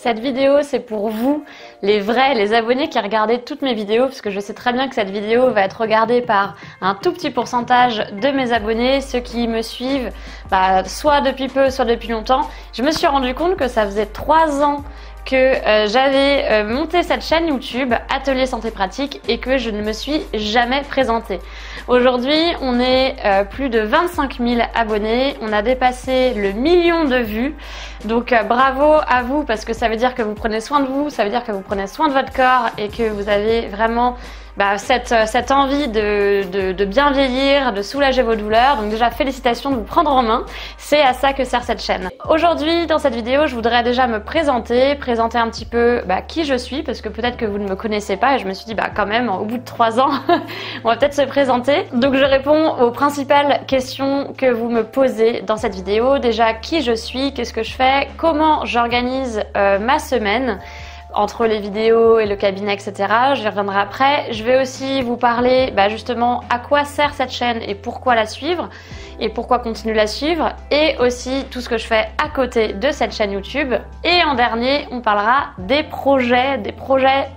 Cette vidéo, c'est pour vous, les vrais, les abonnés qui regardez toutes mes vidéos, parce que je sais très bien que cette vidéo va être regardée par un tout petit pourcentage de mes abonnés, ceux qui me suivent, soit depuis peu, soit depuis longtemps. Je me suis rendu compte que ça faisait 3 ans que j'avais monté cette chaîne YouTube Atelier Santé Pratique et que je ne me suis jamais présentée. Aujourd'hui, on est plus de 25 000 abonnés, on a dépassé le 1 million de vues. Donc bravo à vous parce que ça veut dire que vous prenez soin de vous, ça veut dire que vous prenez soin de votre corps et que vous avez vraiment cette envie de bien vieillir, de soulager vos douleurs. Donc déjà félicitations de vous prendre en main, c'est à ça que sert cette chaîne. Aujourd'hui dans cette vidéo je voudrais déjà me présenter un petit peu qui je suis, parce que peut-être que vous ne me connaissez pas et je me suis dit quand même au bout de 3 ans on va peut-être se présenter. Donc je réponds aux principales questions que vous me posez dans cette vidéo. Déjà qui je suis, qu'est-ce que je fais, comment j'organise ma semaine entre les vidéos et le cabinet, etc. J'y reviendrai après. Je vais aussi vous parler justement à quoi sert cette chaîne et pourquoi la suivre et pourquoi continuer la suivre, et aussi tout ce que je fais à côté de cette chaîne YouTube. Et en dernier, on parlera des projets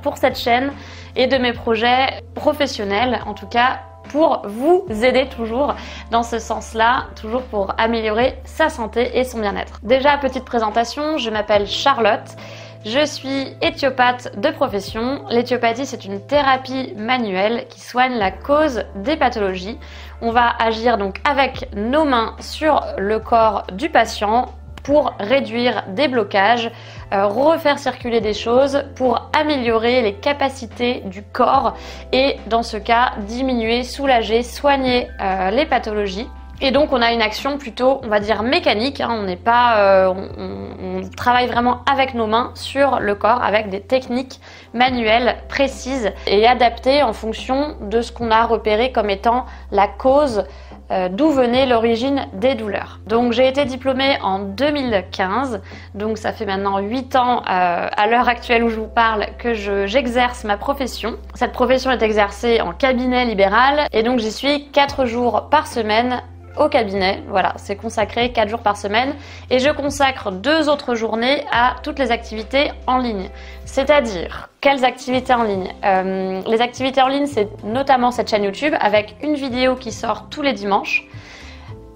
pour cette chaîne et de mes projets professionnels, en tout cas pour vous aider toujours dans ce sens-là, toujours pour améliorer sa santé et son bien-être. Déjà, petite présentation, je m'appelle Charlotte. Je suis éthiopathe de profession. L'éthiopathie, c'est une thérapie manuelle qui soigne la cause des pathologies. On va agir donc avec nos mains sur le corps du patient pour réduire des blocages, refaire circuler des choses, pour améliorer les capacités du corps et dans ce cas diminuer, soulager, soigner les pathologies. Et donc on a une action plutôt, on va dire mécanique, on n'est pas, on travaille vraiment avec nos mains sur le corps avec des techniques manuelles précises et adaptées en fonction de ce qu'on a repéré comme étant la cause, d'où venait l'origine des douleurs. Donc j'ai été diplômée en 2015, donc ça fait maintenant 8 ans à l'heure actuelle où je vous parle que j'exerce ma profession. Cette profession est exercée en cabinet libéral et donc j'y suis 4 jours par semaine au cabinet. Voilà, c'est consacré 4 jours par semaine et je consacre 2 autres journées à toutes les activités en ligne. C'est-à-dire, quelles activités en ligne? Les activités en ligne, c'est notamment cette chaîne YouTube avec une vidéo qui sort tous les dimanches.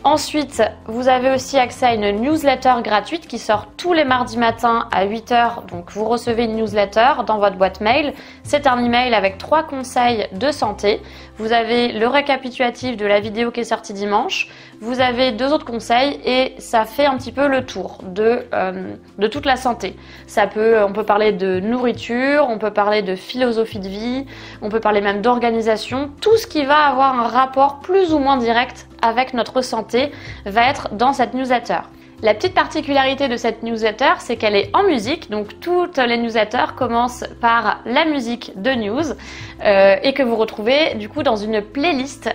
Ensuite, vous avez aussi accès à une newsletter gratuite qui sort tous les mardis matins à 8 h. Donc vous recevez une newsletter dans votre boîte mail. C'est un email avec 3 conseils de santé. Vous avez le récapitulatif de la vidéo qui est sortie dimanche. Vous avez 2 autres conseils et ça fait un petit peu le tour de toute la santé. On peut parler de nourriture, on peut parler de philosophie de vie, on peut parler même d'organisation. Tout ce qui va avoir un rapport plus ou moins direct avec notre santé va être dans cette newsletter. La petite particularité de cette newsletter, c'est qu'elle est en musique, donc toutes les newsletters commencent par la musique de news et que vous retrouvez du coup dans une playlist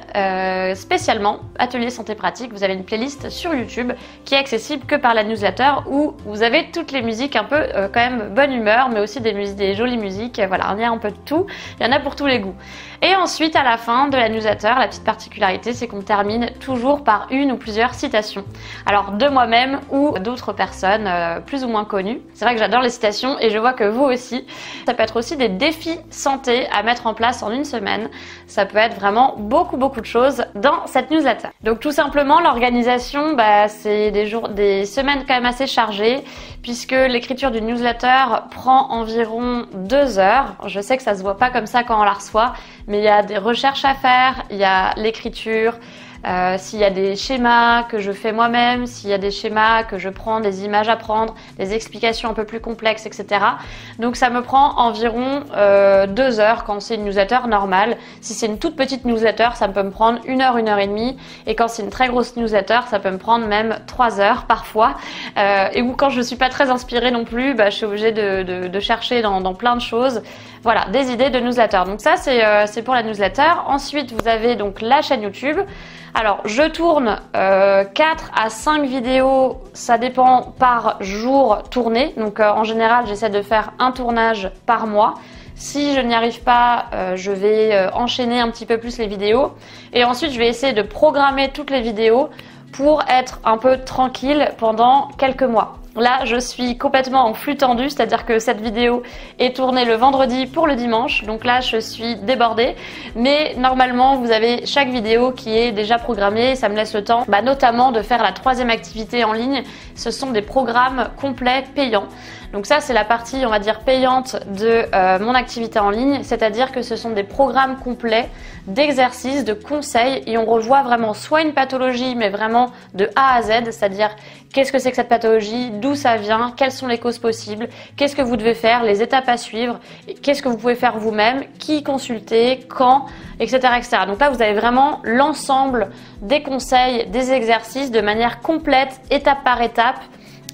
spécialement Atelier Santé Pratique. Vous avez une playlist sur YouTube qui est accessible que par la newsletter où vous avez toutes les musiques un peu quand même bonne humeur, mais aussi des jolies musiques. Voilà, il y a un peu de tout, il y en a pour tous les goûts. Et ensuite, à la fin de la newsletter, la petite particularité, c'est qu'on termine toujours par une ou plusieurs citations. Alors de moi-même ou d'autres personnes plus ou moins connues. C'est vrai que j'adore les citations et je vois que vous aussi. Ça peut être aussi des défis santé à mettre en place en une semaine. Ça peut être vraiment beaucoup de choses dans cette newsletter. Donc tout simplement, l'organisation, c'est des semaines quand même assez chargées puisque l'écriture d'une newsletter prend environ 2 heures. Je sais que ça se voit pas comme ça quand on la reçoit, mais il y a des recherches à faire, il y a l'écriture, s'il y a des schémas que je fais moi-même, s'il y a des schémas que je prends, des images à prendre, des explications un peu plus complexes, etc. Donc ça me prend environ 2 heures quand c'est une newsletter normale. Si c'est une toute petite newsletter, ça peut me prendre 1 heure, 1 heure et demie. Et quand c'est une très grosse newsletter, ça peut me prendre même 3 heures parfois. Et ou quand je suis pas très inspirée non plus, je suis obligée de chercher dans plein de choses. Voilà, des idées de newsletter. Donc ça, c'est pour la newsletter. Ensuite, vous avez donc la chaîne YouTube. Alors, je tourne 4 à 5 vidéos, ça dépend par jour tourné. Donc, en général, j'essaie de faire un tournage par mois. Si je n'y arrive pas, je vais enchaîner un petit peu plus les vidéos. Et ensuite, je vais essayer de programmer toutes les vidéos pour être un peu tranquille pendant quelques mois. Là, je suis complètement en flux tendu, c'est-à-dire que cette vidéo est tournée le vendredi pour le dimanche. Donc là, je suis débordée. Mais normalement, vous avez chaque vidéo qui est déjà programmée. Ça me laisse le temps, notamment de faire la troisième activité en ligne. Ce sont des programmes complets payants. Donc ça, c'est la partie, on va dire, payante de mon activité en ligne. C'est-à-dire que ce sont des programmes complets d'exercices, de conseils. Et on revoit vraiment soit une pathologie, mais vraiment de A à Z. C'est-à-dire, qu'est-ce que c'est que cette pathologie, d'où ça vient, quelles sont les causes possibles, qu'est-ce que vous devez faire, les étapes à suivre, qu'est-ce que vous pouvez faire vous-même, qui consulter, quand, etc., etc. Donc là, vous avez vraiment l'ensemble des conseils, des exercices de manière complète, étape par étape,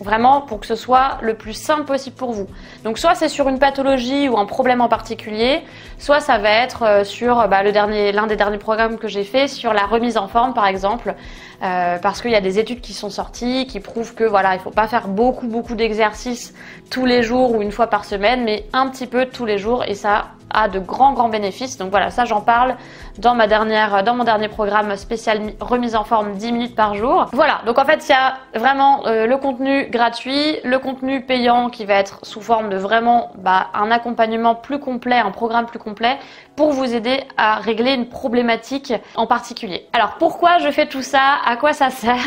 vraiment pour que ce soit le plus simple possible pour vous. Donc soit c'est sur une pathologie ou un problème en particulier, soit ça va être sur l'un des derniers programmes que j'ai fait sur la remise en forme par exemple, parce qu'il y a des études qui sont sorties qui prouvent que voilà, il faut pas faire beaucoup d'exercices tous les jours ou une fois par semaine, mais un petit peu tous les jours et ça a de grands bénéfices. Donc voilà, ça j'en parle dans mon dernier programme spécial remise en forme 10 minutes par jour. Voilà, donc en fait il y a vraiment le contenu gratuit, le contenu payant qui va être sous forme de vraiment un accompagnement plus complet, un programme plus complet pour vous aider à régler une problématique en particulier. Alors pourquoi je fais tout ça? À quoi ça sert?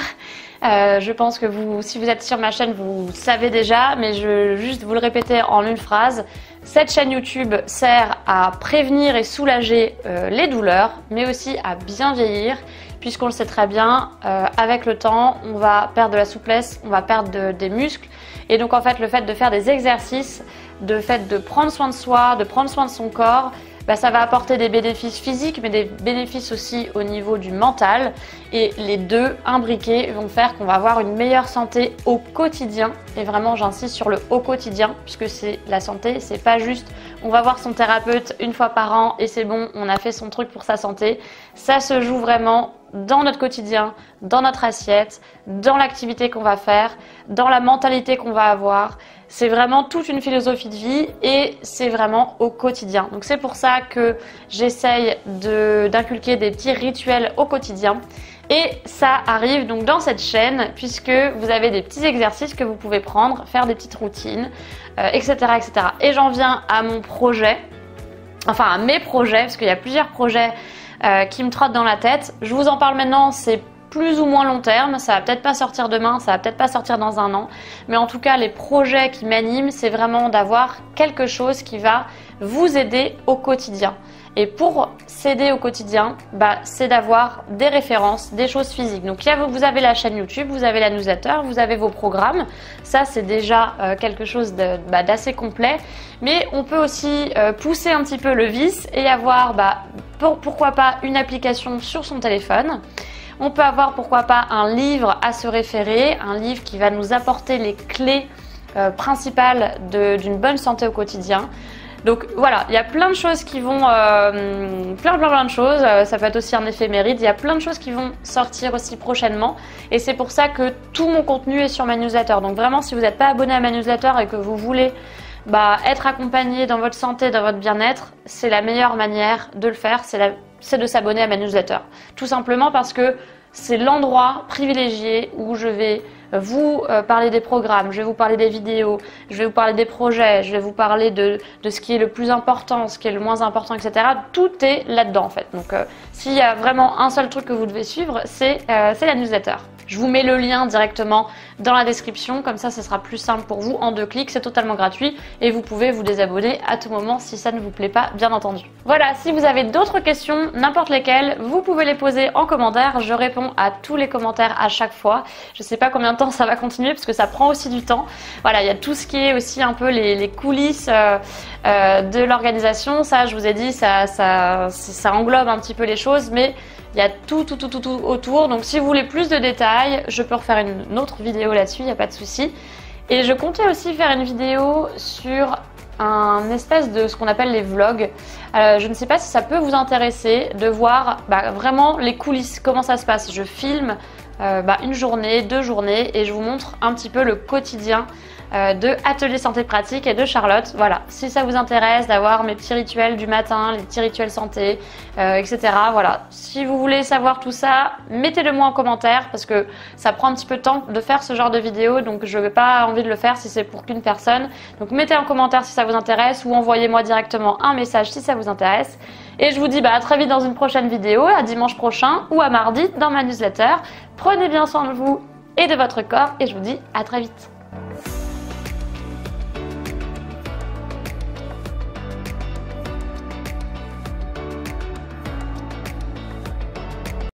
Je pense que si vous êtes sur ma chaîne, vous savez déjà, mais je veux juste vous le répéter en une phrase. Cette chaîne YouTube sert à prévenir et soulager les douleurs, mais aussi à bien vieillir, puisqu'on le sait très bien, avec le temps, on va perdre de la souplesse, on va perdre des muscles. Et donc en fait, le fait de faire des exercices, le fait de prendre soin de soi, de prendre soin de son corps, ça va apporter des bénéfices physiques, mais des bénéfices aussi au niveau du mental. Et les deux imbriqués vont faire qu'on va avoir une meilleure santé au quotidien. Et vraiment, j'insiste sur le au quotidien, puisque c'est la santé, c'est pas juste on va voir son thérapeute une fois par an et c'est bon, on a fait son truc pour sa santé. Ça se joue vraiment dans notre quotidien, dans notre assiette, dans l'activité qu'on va faire, dans la mentalité qu'on va avoir. C'est vraiment toute une philosophie de vie et c'est vraiment au quotidien. Donc c'est pour ça que j'essaye d'inculquer des petits rituels au quotidien. Et ça arrive donc dans cette chaîne puisque vous avez des petits exercices que vous pouvez prendre, faire des petites routines, etc., etc. Et j'en viens à mon projet, enfin à mes projets, parce qu'il y a plusieurs projets qui me trottent dans la tête. Je vous en parle maintenant, c'est plus ou moins long terme, ça va peut-être pas sortir demain, ça va peut-être pas sortir dans un an, mais en tout cas les projets qui m'animent, c'est vraiment d'avoir quelque chose qui va vous aider au quotidien. Et pour s'aider au quotidien, c'est d'avoir des références, des choses physiques. Donc vous avez la chaîne YouTube, vous avez la newsletter, vous avez vos programmes. Ça, c'est déjà quelque chose d'assez complet. Mais on peut aussi pousser un petit peu le vice et avoir, pourquoi pas, une application sur son téléphone. On peut avoir, pourquoi pas, un livre à se référer, un livre qui va nous apporter les clés principales d'une bonne santé au quotidien. Donc voilà, il y a plein de choses qui vont, plein de choses, ça peut être aussi un éphéméride, il y a plein de choses qui vont sortir aussi prochainement et c'est pour ça que tout mon contenu est sur ma newsletter. Donc vraiment, si vous n'êtes pas abonné à ma newsletter et que vous voulez être accompagné dans votre santé, dans votre bien-être, c'est la meilleure manière de le faire, c'est de s'abonner à ma newsletter. Tout simplement parce que c'est l'endroit privilégié où je vais vous parler des programmes, je vais vous parler des vidéos, je vais vous parler des projets, je vais vous parler de ce qui est le plus important, ce qui est le moins important, etc. Tout est là-dedans en fait. Donc s'il y a vraiment un seul truc que vous devez suivre, c'est la newsletter. Je vous mets le lien directement dans la description, comme ça ce sera plus simple pour vous en 2 clics, c'est totalement gratuit et vous pouvez vous désabonner à tout moment si ça ne vous plaît pas, bien entendu. Voilà, si vous avez d'autres questions, n'importe lesquelles, vous pouvez les poser en commentaire, je réponds à tous les commentaires à chaque fois. Je sais pas combien de temps ça va continuer parce que ça prend aussi du temps. Voilà, il y a tout ce qui est aussi un peu les coulisses de l'organisation, ça je vous ai dit, ça englobe un petit peu les choses, mais il y a tout autour. Donc si vous voulez plus de détails, je peux refaire une autre vidéo là-dessus, il n'y a pas de souci. Et je comptais aussi faire une vidéo sur un espèce de ce qu'on appelle les vlogs. Je ne sais pas si ça peut vous intéresser de voir vraiment les coulisses, comment ça se passe. Je filme une journée, 2 journées et je vous montre un petit peu le quotidien de Atelier Santé Pratique et de Charlotte. Voilà, si ça vous intéresse d'avoir mes petits rituels du matin, les petits rituels santé, etc. Voilà, si vous voulez savoir tout ça, mettez-le moi en commentaire parce que ça prend un petit peu de temps de faire ce genre de vidéo, donc je n'ai pas envie de le faire si c'est pour qu'une personne. Donc mettez en commentaire si ça vous intéresse ou envoyez-moi directement un message si ça vous intéresse. Et je vous dis à très vite dans une prochaine vidéo, à dimanche prochain ou à mardi dans ma newsletter. Prenez bien soin de vous et de votre corps et je vous dis à très vite.